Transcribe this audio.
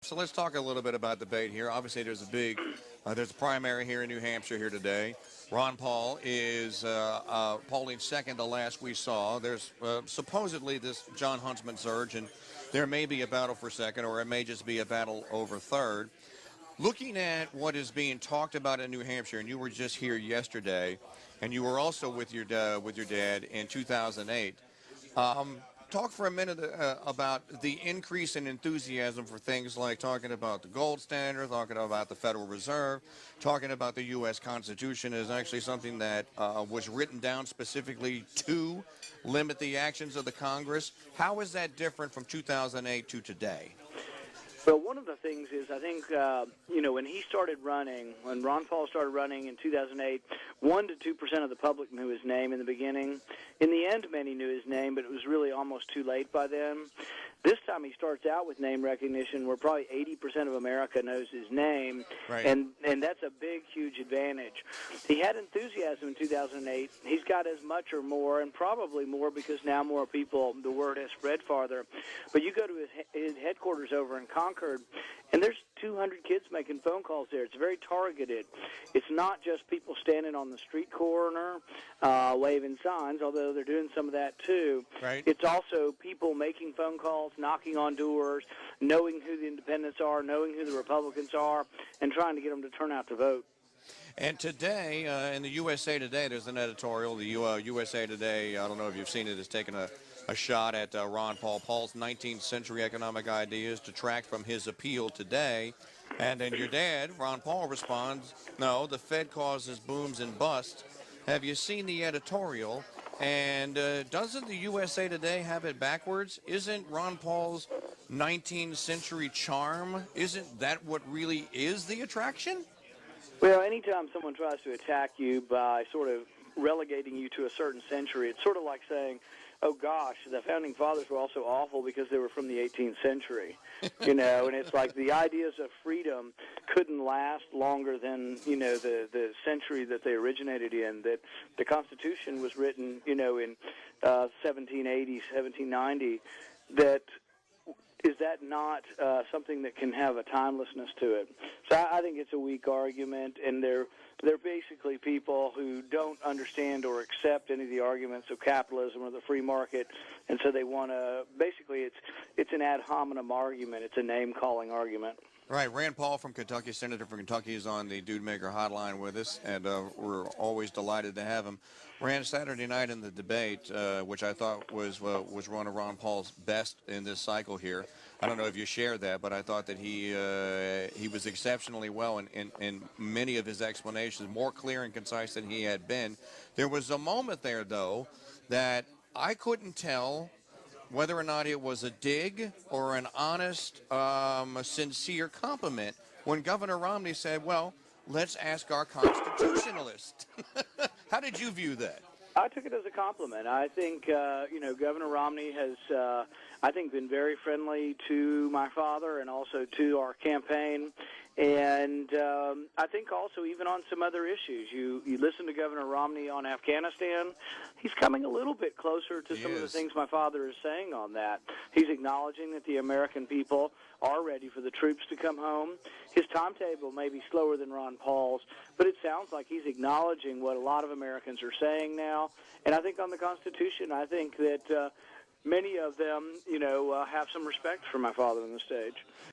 So let's talk a little bit about debate here. Obviously, there's a primary here in New Hampshire here today. Ron Paul is polling second to last we saw. There's supposedly this John Huntsman surge, and there may be a battle for second, or it may just be a battle over third. Looking at what is being talked about in New Hampshire, and you were just here yesterday, and you were also with your dad in 2008. Talk for a minute about the increase in enthusiasm for things like talking about the gold standard, talking about the Federal Reserve, talking about the U.S. Constitution is actually something that was written down specifically to limit the actions of the Congress. How is that different from 2008 to today? Well, one of the things is I think, when he started running, when Ron Paul started running in 2008, 1% to 2% of the public knew his name in the beginning. In the end, many knew his name, but it was really almost too late by then. This time he starts out with name recognition where probably 80% of America knows his name, right. and that's a big, huge advantage. He had enthusiasm in 2008. He's got as much or more, and probably more because now more people, the word has spread farther. But you go to his headquarters over in Concord, and there's 200 kids making phone calls there. It's very targeted. It's not just people standing on the street corner waving signs, although they're doing some of that too. Right. It's also people making phone calls, knocking on doors, knowing who the independents are, knowing who the Republicans are, and trying to get them to turn out to vote. And today, in the USA Today, there's an editorial. The USA Today, I don't know if you've seen it, has taken a shot at Ron Paul. Paul's 19th century economic ideas detract from his appeal today. And then your dad, Ron Paul, responds, no, the Fed causes booms and busts. Have you seen the editorial? And doesn't the USA Today have it backwards? Isn't Ron Paul's 19th century charm, isn't that what really is the attraction? Well, anytime someone tries to attack you by sort of relegating you to a certain century, it's sort of like saying, oh, gosh, the Founding Fathers were also awful because they were from the 18th century, and it's like the ideas of freedom couldn't last longer than, the century that they originated in, that the Constitution was written, in 1780, 1790, that is that not something that can have a timelessness to it? So I think it's a weak argument, and they're basically people who don't understand or accept any of the arguments of capitalism or the free market, and so they want to, basically it's an ad hominem argument. It's a name-calling argument. Right. Rand Paul from Kentucky, Senator from Kentucky, is on the Dude Maker hotline with us, and we're always delighted to have him. Rand, Saturday night in the debate, which I thought was one of Ron Paul's best in this cycle here. I don't know if you share that, but I thought that he was exceptionally well in many of his explanations, more clear and concise than he had been. There was a moment there, though, that I couldn't tell whether or not it was a dig or an honest, sincere compliment when Governor Romney said, well, let's ask our constitutionalist. How did you view that? I took it as a compliment. I think, Governor Romney has, been very friendly to my father and also to our campaign. And I think also even on some other issues, you listen to Governor Romney on Afghanistan, he's coming a little bit closer to some of the things my father is saying on that. He's acknowledging that the American people are ready for the troops to come home. His timetable may be slower than Ron Paul's, but it sounds like he's acknowledging what a lot of Americans are saying now. And I think on the Constitution, I think that many of them, have some respect for my father on the stage.